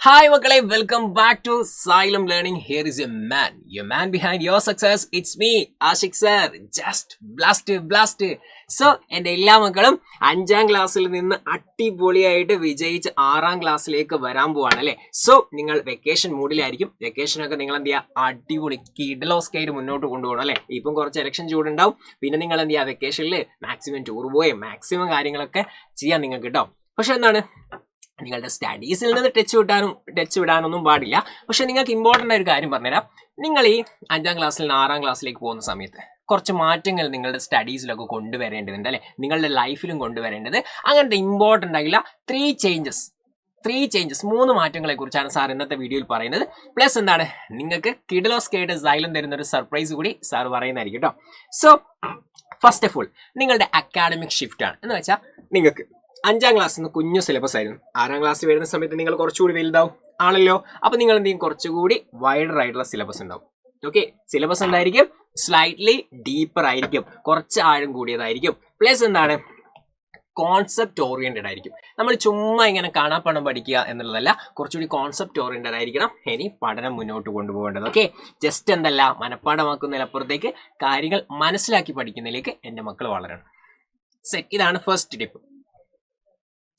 Hi, Makale. Welcome back to Xylem Learning. Here is your man behind your success. It's me, Ashik sir. Just blast. So എൻ്റെ എല്ലാ മക്കളും 5ാം ക്ലാസ്സിൽ നിന്ന് അടിപൊളിയായിട്ട് വിജയിച്ച് 6ാം ക്ലാസ്സിലേക്ക് വരാൻ പോവാണ് അല്ലേ. സോ നിങ്ങൾ വെക്കേഷൻ മൂഡിലായിരിക്കും. വെക്കേഷനൊക്കെ നിങ്ങൾ എന്ത് ചെയ്യുക, അടിപൊളി കിഡ്ലോസ്കായിട്ട് മുന്നോട്ട് കൊണ്ടുപോകണം അല്ലേ. ഇപ്പം കുറച്ച് ഇലക്ഷൻ ചൂടുണ്ടാവും. പിന്നെ നിങ്ങൾ എന്ത് ചെയ്യുക, വെക്കേഷനിൽ മാക്സിമം ടൂർ പോയി മാക്സിമം കാര്യങ്ങളൊക്കെ ചെയ്യാൻ നിങ്ങൾക്ക് കേട്ടോ. പക്ഷെ എന്താണ്, നിങ്ങളുടെ സ്റ്റഡീസിൽ നിന്ന് ടച്ച് വിടാനൊന്നും പാടില്ല. പക്ഷെ നിങ്ങൾക്ക് ഇമ്പോർട്ടൻ്റ് ആയ ഒരു കാര്യം പറഞ്ഞുതരാം. നിങ്ങൾ ഈ 5ാം ക്ലാസ്സിൽ നിന്ന് 6ാം ക്ലാസ്സിലേക്ക് പോകുന്ന സമയത്ത് കുറച്ച് മാറ്റങ്ങൾ നിങ്ങളുടെ സ്റ്റഡീസിലൊക്കെ കൊണ്ടുവരേണ്ടതുണ്ട് അല്ലേ, നിങ്ങളുടെ ലൈഫിലും കൊണ്ടുവരേണ്ടത്. അങ്ങനത്തെ ഇമ്പോർട്ടൻ്റ് ആയിട്ടുള്ള 3 ചേഞ്ചസ് 3 മാറ്റങ്ങളെ കുറിച്ചാണ് സാർ ഇന്നത്തെ വീഡിയോയിൽ പറയുന്നത്. പ്ലസ് എന്താണ്, നിങ്ങൾക്ക് കിഡ്ലോസ്കായിട്ട് സൈലം തരുന്ന ഒരു സർപ്രൈസ് കൂടി സാർ പറയുന്നതായിരിക്കും കേട്ടോ. സോ ഫസ്റ്റ് ഓഫ് ഓൾ നിങ്ങളുടെ അക്കാഡമിക് ഷിഫ്റ്റ് ആണ് എന്ന് വെച്ചാൽ, നിങ്ങൾക്ക് 5ാം ക്ലാസ്സിൽ നിന്ന് കുഞ്ഞു സിലബസ് ആയിരുന്നു. 6ാം ക്ലാസ്സിൽ വരുന്ന സമയത്ത് നിങ്ങൾ കുറച്ചുകൂടി വലുതാവും ആണല്ലോ. അപ്പോൾ നിങ്ങൾ എന്തെങ്കിലും കുറച്ചുകൂടി വൈഡർ ആയിട്ടുള്ള സിലബസ് ഉണ്ടാവും. ഓക്കെ, സിലബസ് എന്തായിരിക്കും, സ്ലൈറ്റ്ലി ഡീപ്പർ ആയിരിക്കും, കുറച്ച് ആഴം കൂടിയതായിരിക്കും. പ്ലസ് എന്താണ്, കോൺസെപ്റ്റ് ഓറിയന്റഡ് ആയിരിക്കും. നമ്മൾ ചുമ്മാ ഇങ്ങനെ കാണാപ്പണം പഠിക്കുക എന്നുള്ളതല്ല, കുറച്ചുകൂടി കോൺസെപ്റ്റ് ഓറിയന്റഡ് ആയിരിക്കണം ഇനി പഠനം മുന്നോട്ട് കൊണ്ടുപോകേണ്ടത്. ഓക്കെ, ജസ്റ്റ് എന്തല്ല മനഃപ്പാടമാക്കുന്നതിനപ്പുറത്തേക്ക് കാര്യങ്ങൾ മനസ്സിലാക്കി പഠിക്കുന്നതിലേക്ക് എൻ്റെ മക്കൾ വളരണം. സെറ്റ്, ഇതാണ് first tip.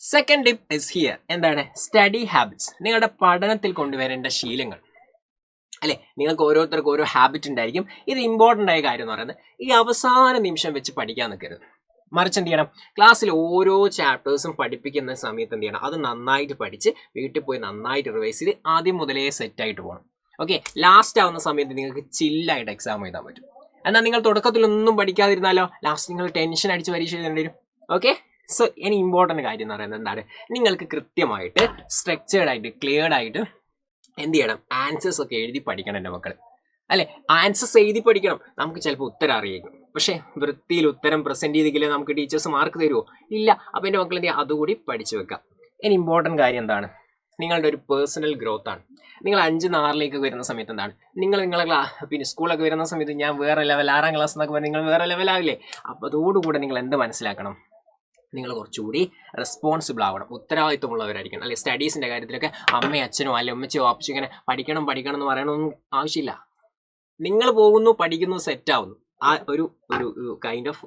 Second tip is here. എന്താണ്, സ്റ്റഡി ഹാബിറ്റ്സ്. നിങ്ങളുടെ പഠനത്തിൽ കൊണ്ടുവരേണ്ട ശീലങ്ങൾ അല്ലെ. നിങ്ങൾക്ക് ഓരോരുത്തർക്കും ഓരോ ഹാബിറ്റ് ഉണ്ടായിരിക്കും. ഇത് ഇമ്പോർട്ടൻ്റ് ആയ കാര്യം എന്ന് പറയുന്നത്, ഈ അവസാന നിമിഷം വെച്ച് പഠിക്കാൻ നിൽക്കരുത്. മറിച്ച് എന്ത് ചെയ്യണം, ക്ലാസ്സിൽ ഓരോ ചാപ്റ്റേഴ്സും പഠിപ്പിക്കുന്ന സമയത്ത് എന്ത് ചെയ്യണം, അത് നന്നായിട്ട് പഠിച്ച് വീട്ടിൽ പോയി നന്നായിട്ട് റിവൈസ് ചെയ്ത് ആദ്യം മുതലേ സെറ്റായിട്ട് പോകണം. ഓക്കെ, ലാസ്റ്റ് ആവുന്ന സമയത്ത് നിങ്ങൾക്ക് ചില്ലായിട്ട് എക്സാം എഴുതാൻ പറ്റും. എന്നാൽ നിങ്ങൾ തുടക്കത്തിലൊന്നും പഠിക്കാതിരുന്നാലോ, ലാസ്റ്റ് നിങ്ങൾ ടെൻഷൻ അടിച്ച് പരീക്ഷ എഴുതേണ്ടി വരും. ഓക്കെ, സോ ഇനി ഇമ്പോർട്ടൻ്റ് കാര്യം എന്ന് പറയുന്നത് എന്താണ്, നിങ്ങൾക്ക് കൃത്യമായിട്ട് സ്ട്രക്ചേർഡ് ആയിട്ട് ക്ലിയർഡ് ആയിട്ട് എന്ത് ചെയ്യണം, ആൻസേഴ്സ് ഒക്കെ എഴുതി പഠിക്കണം എൻ്റെ മക്കൾ അല്ലെ. ആൻസേഴ്സ് എഴുതി പഠിക്കണം. നമുക്ക് ചിലപ്പോൾ ഉത്തരം അറിയാം, പക്ഷേ വൃത്തിയിൽ ഉത്തരം പ്രസന്റ് ചെയ്തെങ്കിലേ നമുക്ക് ടീച്ചേഴ്സ് മാർക്ക് തരുമോ? ഇല്ല. അപ്പോൾ എൻ്റെ മക്കൾ എന്ത് ചെയ്യുക, അതുകൂടി പഠിച്ചു വെക്കാം. ഇനി ഇമ്പോർട്ടൻ്റ് കാര്യം എന്താണ്, നിങ്ങളുടെ ഒരു പേഴ്സണൽ ഗ്രോത്ത് ആണ്. നിങ്ങൾ 5, 6ലേക്ക് വരുന്ന സമയത്ത് എന്താണ്, നിങ്ങളെ പിന്നെ സ്കൂളൊക്കെ വരുന്ന സമയത്ത് ഞാൻ വേറെ ലെവൽ, 6ാം ക്ലാസ് എന്നൊക്കെ പറഞ്ഞാൽ നിങ്ങൾ വേറെ ലെവലാവില്ലേ. അപ്പോൾ അതോടുകൂടെ നിങ്ങൾ എന്ത് മനസ്സിലാക്കണം, നിങ്ങൾ കുറച്ചുകൂടി റെസ്പോൺസിബിൾ ആവണം, ഉത്തരവാദിത്വമുള്ളവരായിരിക്കണം അല്ലെ. സ്റ്റഡീസിൻ്റെ കാര്യത്തിലൊക്കെ അമ്മയോ അച്ഛനോ അല്ലെ ഉമ്മച്ചോ അപ്പച്ചോ ഇങ്ങനെ പഠിക്കണം എന്ന് പറയണമെന്നും ആവശ്യമില്ല. നിങ്ങൾ പോകുന്നു, പഠിക്കുന്നു, സെറ്റാവുന്നു. ആ ഒരു കൈൻഡ് ഓഫ്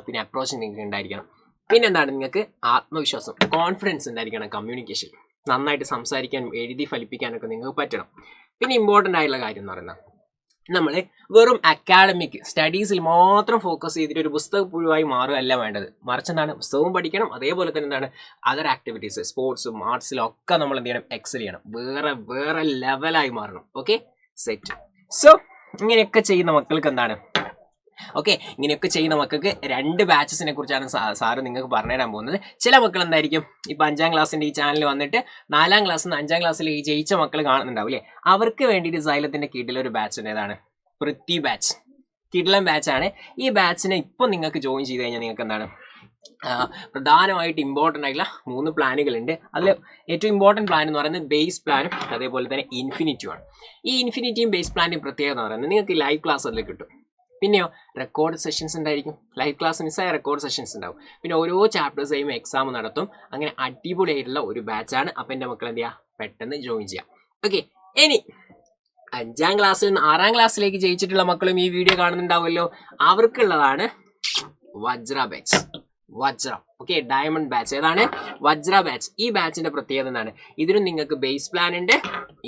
പിന്നെ അപ്രോച്ച് നിങ്ങൾക്ക് ഉണ്ടായിരിക്കണം. പിന്നെ എന്താണ്, നിങ്ങൾക്ക് ആത്മവിശ്വാസം, കോൺഫിഡൻസ് ഉണ്ടായിരിക്കണം. കമ്മ്യൂണിക്കേഷൻ നന്നായിട്ട് സംസാരിക്കാനും എഴുതി ഫലിപ്പിക്കാനൊക്കെ നിങ്ങൾക്ക് പറ്റണം. പിന്നെ ഇമ്പോർട്ടൻ്റ് ആയിട്ടുള്ള കാര്യം എന്ന് പറയുന്നത്, നമ്മൾ വെറും അക്കാഡമിക് സ്റ്റഡീസിൽ മാത്രം ഫോക്കസ് ചെയ്തിട്ട് ഒരു പുസ്തക പുഴുവായി മാറുകയല്ല വേണ്ടത്. മറിച്ച് എന്താണ്, പുസ്തകവും പഠിക്കണം, അതേപോലെ തന്നെ എന്താണ് അതർ ആക്ടിവിറ്റീസ്, സ്പോർട്സും ആർട്സിലും ഒക്കെ നമ്മൾ എന്ത് ചെയ്യണം, എക്സൽ ചെയ്യണം, വേറെ ലെവലായി മാറണം. Okay, set. സോ ഇങ്ങനെയൊക്കെ ചെയ്യുന്ന മക്കൾക്ക് എന്താണ്, ഇങ്ങനെയൊക്കെ ചെയ്യുന്ന മക്കൾക്ക് 2 ബാച്ചസിനെ കുറിച്ചാണ് സാറ് നിങ്ങൾക്ക് പറഞ്ഞുതരാൻ പോകുന്നത്. ചില മക്കൾ എന്തായിരിക്കും, ഇപ്പം 5ാം ക്ലാസ്സിൻ്റെ ഈ ചാനൽ വന്നിട്ട് 4ാം ക്ലാസ്സിൽ നിന്ന് 5ാം ക്ലാസ്സിൽ ഈ ജയിച്ച മക്കൾ കാണുന്നുണ്ടാവും അല്ലേ. അവർക്ക് വേണ്ടിയിട്ട് സൈലത്തിൻ്റെ കീഴിലൊരു ബാച്ച് ഉണ്ട്. ഏതാണ്, പൃഥ്വി ബാച്ച്. കിഡ്ലൻ ബാച്ചാണ്. ഈ ബാച്ചിനെ ഇപ്പം നിങ്ങൾക്ക് ജോയിൻ ചെയ്ത് കഴിഞ്ഞാൽ നിങ്ങൾക്ക് എന്താണ്, പ്രധാനമായിട്ട് ഇമ്പോർട്ടൻ്റ് ആയിട്ടുള്ള 3 പ്ലാനുകളുണ്ട്. അതിൽ ഏറ്റവും ഇമ്പോർട്ടൻറ്റ് പ്ലാൻ എന്ന് പറയുന്നത് ബേസ് പ്ലാനും അതേപോലെ തന്നെ ഇൻഫിനിറ്റിയുമാണ്. ഈ ഇൻഫിനിറ്റിയും ബേസ് പ്ലാന്റെയും പ്രത്യേകത എന്ന് പറയുന്നത്, നിങ്ങൾക്ക് ലൈവ് ക്ലാസ് അതിൽ കിട്ടും. പിന്നെയോ റെക്കോർഡ് സെഷൻസ് ഉണ്ടായിരിക്കും. ലൈവ് ക്ലാസ് മിസ്സായ റെക്കോർഡ് സെഷൻസ് ഉണ്ടാവും. പിന്നെ ഓരോ ചാപ്റ്റേഴ്സ് കഴിയുമ്പോൾ എക്സാം നടത്തും. അങ്ങനെ അടിപൊളിയായിട്ടുള്ള ഒരു ബാച്ചാണ്. അപ്പം എൻ്റെ മക്കൾ എന്ത് ചെയ്യുക, പെട്ടെന്ന് ജോയിൻ ചെയ്യാം. ഓക്കെ, ഇനി 5ാം ക്ലാസ്സിൽ നിന്ന് 6ാം ക്ലാസ്സിലേക്ക് ജയിച്ചിട്ടുള്ള മക്കളും ഈ വീഡിയോ കാണുന്നുണ്ടാവുമല്ലോ. അവർക്കുള്ളതാണ് Vajra batch. Okay, diamond batch. ഏതാണ്, വജ്ര ബാച്ച്. ഈ ബാച്ചിന്റെ പ്രത്യേകത എന്താണ്, ഇതിനും നിങ്ങൾക്ക് ബേസ് പ്ലാൻ ഉണ്ട്,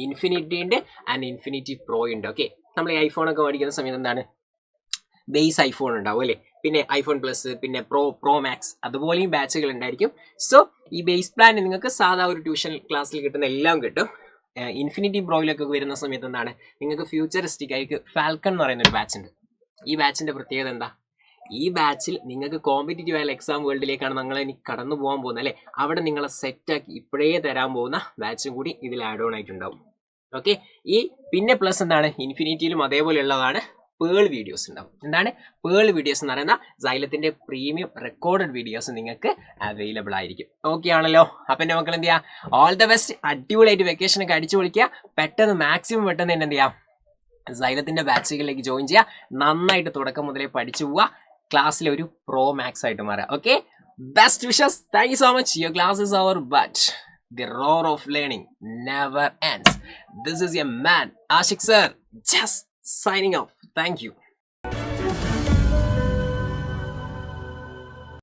ഇൻഫിനിറ്റി ഉണ്ട് ആൻഡ് ഇൻഫിനിറ്റി പ്രോ ഉണ്ട്. ഓക്കെ, നമ്മൾ ഈ ഐഫോണൊക്കെ മേടിക്കുന്ന സമയത്ത് എന്താണ്, ബേസ് ഐഫോൺ ഉണ്ടാവും അല്ലേ, പിന്നെ ഐഫോൺ പ്ലസ്, പിന്നെ പ്രോ മാക്സ്, അതുപോലെയും ബാച്ചുകൾ ഉണ്ടായിരിക്കും. സോ ഈ ബേസ് പ്ലാൻ നിങ്ങൾക്ക് സാധാ ഒരു ട്യൂഷൻ ക്ലാസ്സിൽ കിട്ടുന്ന എല്ലാം കിട്ടും. ഇൻഫിനിറ്റി പ്രോയിലൊക്കെ വരുന്ന സമയത്ത് എന്താണ്, നിങ്ങൾക്ക് ഫ്യൂച്ചറിസ്റ്റിക് ആയിട്ട് ഫാൽക്കൺ എന്ന് പറയുന്ന ഒരു ബാച്ച് ഉണ്ട്. ഈ ബാച്ചിന്റെ പ്രത്യേകത എന്താ, ഈ ബാച്ചിൽ നിങ്ങൾക്ക് കോമ്പറ്റീറ്റീവ് ആയ എക്സാം വേൾഡിലേക്കാണ് നിങ്ങൾ ഇനി കടന്നു പോകാൻ പോകുന്നത് അല്ലേ. അവിടെ നിങ്ങളെ സെറ്റാക്കി ഇപ്പോഴേ തരാൻ പോകുന്ന ബാച്ചും കൂടി ഇതിൽ ആഡ് ഓൺ ആയിട്ടുണ്ടാവും. ഓക്കെ, ഈ പിന്നെ പ്ലസ് എന്താണ്, ഇൻഫിനിറ്റിയിലും അതേപോലെ ഉള്ളതാണ് പേൾ വീഡിയോസ് ഉണ്ടാവും. എന്താണ് പേൾ വീഡിയോസ് എന്ന് പറയുന്ന സൈലത്തിന്റെ പ്രീമിയം റെക്കോർഡഡ് വീഡിയോസ് നിങ്ങൾക്ക് അവൈലബിൾ ആയിരിക്കും. ഓക്കെ ആണല്ലോ. അപ്പം എൻ്റെ മക്കൾ എന്ത് ചെയ്യുക, ഓൾ ദ ബെസ്റ്റ്. അടിപൊളിയായിട്ട് വെക്കേഷനൊക്കെ അടിച്ചു പൊളിക്കുക. മാക്സിമം പെട്ടെന്ന് തന്നെ എന്ത് ചെയ്യുക, സൈലത്തിന്റെ ബാച്ചുകളിലേക്ക് ജോയിൻ ചെയ്യുക. നന്നായിട്ട് തുടക്കം മുതലേ പഠിച്ചു പോവുക. ക്ലാസ്സിലെ ഒരു പ്രോ മാക്സ് ആയിട്ട് മാറുക. Okay, best wishes. Thank you so much. Your class is over but The roar of learning never ends. This is your man, Ashik sir, just signing off. Thank you.